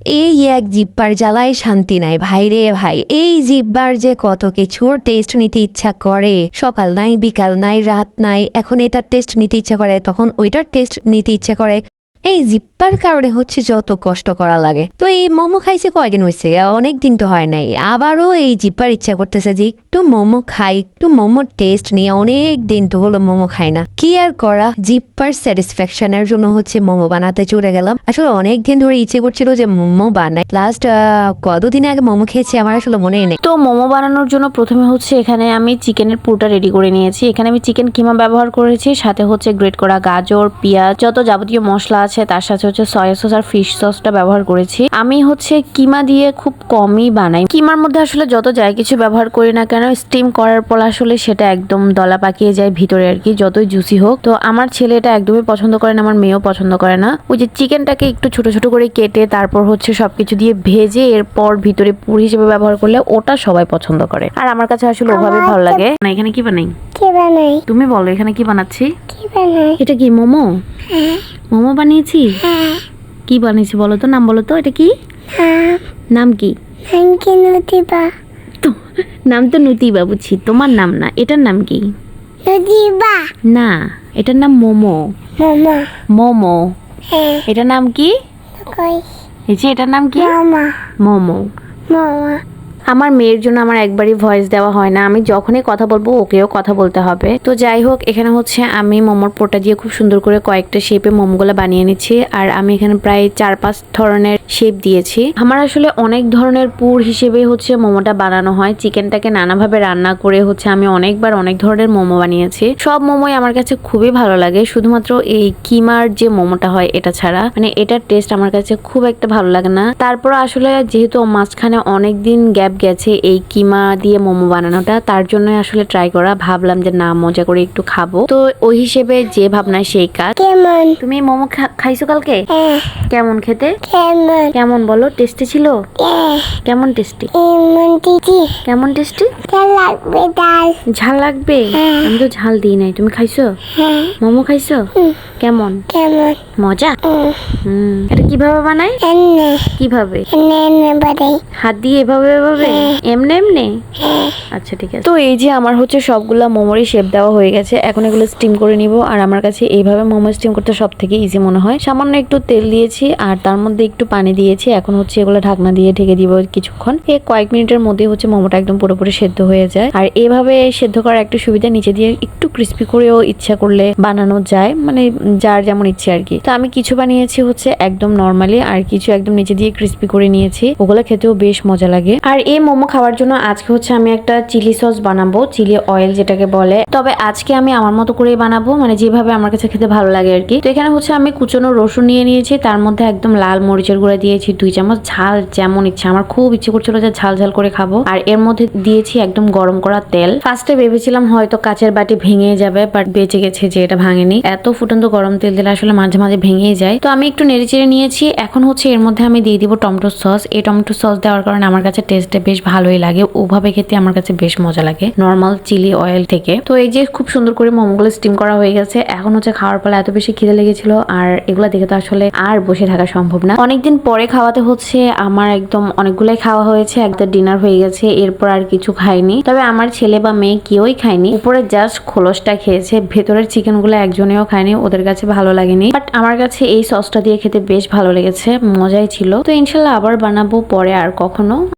এই এক জিব্বার জ্বালায় শান্তি নাই ভাই রে ভাই। এই জিব্বার যে কত কিছুর টেস্ট নিতে ইচ্ছা করে, সকাল নাই বিকাল নাই রাত নাই, এখন এটার টেস্ট নিতে ইচ্ছা করে, তখন ওইটার টেস্ট নিতে ইচ্ছা করে। এই জিব্বার কারণে হচ্ছে যত কষ্ট করা লাগে। তো এই মোমো খাইছে কয়দিন হয়েছে, অনেক দিন তো হয় নাই, আবারও এই জিব্বার ইচ্ছা করতেছে যে একটু মোমো খাই, একটু মোমোর টেস্ট নিয়ে। অনেক দিন তো হলো মোমো খাই না, কি আর করা, জিব্বার স্যাটিসফ্যাকশনের জন্য হচ্ছে মোমো বানাতে চলে গেলাম। আসলে অনেক দিন ধরে ইচ্ছে করছিল যে মোমো বানাই। লাস্ট কতদিন আগে মোমো খেয়েছি আমার আসলে মনে নেই। তো মোমো বানানোর জন্য প্রথমে হচ্ছে এখানে আমি চিকেনের পুরটা রেডি করে নিয়েছি। এখানে আমি চিকেন কিমা ব্যবহার করেছি, সাথে হচ্ছে গ্রেট করা গাজর, পেঁয়াজ, যত যাবতীয় মশলা আছে, তার সাথে হচ্ছে সয়া সস আর ফিশ সসটা ব্যবহার করেছি। আমি হচ্ছে কিমা দিয়ে খুব কমই বানাই। কিমার মধ্যে আসলে যত যাই কিছু ব্যবহার করি না কেন, স্টিম করার পর আসলে সেটা একদম দলা পাকিয়ে যায় ভিতরে আর কি, যতই জুসি হোক। তো আমার ছেলে এটা একদমই পছন্দ করে না, আমার মেয়েও পছন্দ করে না। ওই যে চিকেনটাকে একটু ছোট ছোট করে কেটে তারপর হচ্ছে সবকিছু দিয়ে ভেজে এরপর ভিতরে পুর হিসেবে ব্যবহার করলে ওটা সবাই পছন্দ করে, আর আমার কাছে আসলে ওভাবে ভালো লাগে না। এখানে কি বানাই? তুমি বলো এখানে কি বানাচ্ছি? এটা কি মোমো? মোমো বানিয়েছি। কি বানিয়েছি বলো তো, নাম বলো তো, এটা কি নাম? কি তো নাম তো নুতিবা, বুঝছি, তোমার নাম না। এটার নাম কি? না, এটার নাম মোমো। মোমো। এটার নাম কি? এই যে এটার নাম কি? মোমো। আমার মেয়ের জন্য আমার একবারই ভয়েস দেওয়া হয় না, আমি যখনই কথা বলবো ওকেও কথা বলতে হবে। তো যাই হোক, এখানে হচ্ছে আমি মোমোর পোটা দিয়ে খুব সুন্দর করে কয়েকটা শেপে মোমোগুলো বানিয়ে নিচ্ছি। আর আমি এখানে প্রায় 4-5 ধরনের শেপ দিয়েছি। আমার আসলে অনেক ধরনের পুর হিসেবে হচ্ছে মোমোটা বানানো হয়। চিকেনটাকে নানাভাবে রান্না করে হচ্ছে আমি অনেকবার অনেক ধরনের মোমো বানিয়েছি। সব মোমোই আমার কাছে খুবই ভালো লাগে, শুধুমাত্র এই কিমার যে মোমোটা হয় এটা ছাড়া, মানে এটার টেস্ট আমার কাছে খুব একটা ভালো লাগে না। তারপর আসলে যেহেতু মাঝখানে অনেকদিন গ্যাপ গেছে এই কিমা দিয়ে মোমো বানানোটা, তার জন্য আসলে ট্রাই করা, ভাবলাম যে না মজা করে একটু খাবো। তো ওই হিসেবে যে ভাবনা সেই কাজ। তুমি মোমো খাইছো কালকে? কেমন খেতে? কেমন বলো? টেস্টি ছিল? কেমন টেস্টি? কেমন টেস্টি? ঝাল লাগবে? আমি তো ঝাল দিই নাই। তুমি খাইছো? মোমো খাইছো? কেমন মজা? এটা কিভাবে বানাই? কিভাবে? হাত দিয়ে এভাবে এভাবে এমনে এমনে? আচ্ছা ঠিক আছে। তো এই যে আমার হচ্ছে সবগুলা মোমোরই শেপ দেওয়া হয়ে গেছে, এখন এগুলো স্টিম করে নিব। আর আমার কাছে এইভাবে মোমো স্টিম করতে সব থেকে ইজি মনে হয়। সামান্য একটু তেল দিয়েছি আর তার মধ্যে একটু পানি দিয়েছি। এখন হচ্ছে এগুলো ঢাকনা দিয়ে ঢেকে দিব কিছুক্ষণ। কয়েক মিনিটের মধ্যে হচ্ছে মোমোটা একদম পুরোপুরি সেদ্ধ হয়ে যায়। আর এভাবে সেদ্ধ করার একটা সুবিধা, নিচে দিয়ে একটু ক্রিস্পি করেও ইচ্ছা করলে বানানো যায়, মানে যার যেমন ইচ্ছে আর কি। তো আমি কিছু বানিয়েছি হচ্ছে একদম নর্মালি, আর কিছু একদম নিচে দিয়ে ক্রিস্পি করে নিয়েছি। ওগুলো খেতেও বেশ মজা লাগে। আর এই মোমো খাওয়ার জন্য আজকে হচ্ছে আমি একটা চিলি সস বানাবো, চিলি অয়েল যেটাকে বলে। তবে আজকে আমি আমার মতো করেই বানাবো, মানে যেভাবে আমার কাছে খেতে ভালো লাগে আর কি। তো এখানে হচ্ছে আমি কুচনো রসুন নিয়ে নিয়েছি, তার মধ্যে একদম লাল মরিচের গুঁড়া দিয়েছি 2 চামচ। ঝাল যেমন ইচ্ছা, আমার খুব ইচ্ছে করছিল যে ঝাল ঝাল করে খাবো। আর এর মধ্যে দিয়েছি একদম গরম করা তেল। ফার্স্টে ভেবেছিলাম হয়তো কাচের বাটি ভেঙে যাবে, বাট বেঁচে গেছে যে এটা ভাঙেনি। এত ফুটন্ত গরম তেল দিলে আসলে মাঝে মাঝে ভেঙেই যায়। তো আমি একটু নেড়ে চেড়ে নিয়েছি। এখন হচ্ছে এর মধ্যে আমি দিয়ে দিব টমেটো সস। এই টমেটো সস দেওয়ার কারণে আমার কাছে টেস্টটা বেশ ভালোই লাগে, ওভাবে খেতে আমার কাছে বেশ মজা লাগে নর্মাল চিলি অয়েল থেকে। তো এই যে খুব সুন্দর করে মোমোগুলো স্টিম করা হয়ে গেছে। এখন হচ্ছে খাওয়ার পর এত বেশি খিদে লেগেছিল, আর এগুলো দেখে তো আসলে আর বসে থাকা সম্ভব না। অনেকদিন পরে খাওয়াতে হচ্ছে, আমার একদম অনেকগুলাই খাওয়া হয়েছে, একটা ডিনার হয়ে গেছে, এরপর আর কিছু খাইনি। তবে আমার ছেলে বা মেয়ে কেউই খায়নি, উপরে জাস্ট খোলসটা খেয়েছে, ভেতরের চিকেন গুলো একজনেও খায়নি, ওদের কাছে ভালো লাগেনি। বাট আমার কাছে এই সসটা দিয়ে খেতে বেশ ভালো লেগেছে, মজাই ছিল। তো ইনশাল্লাহ আবার বানাবো পরে আর কখনো।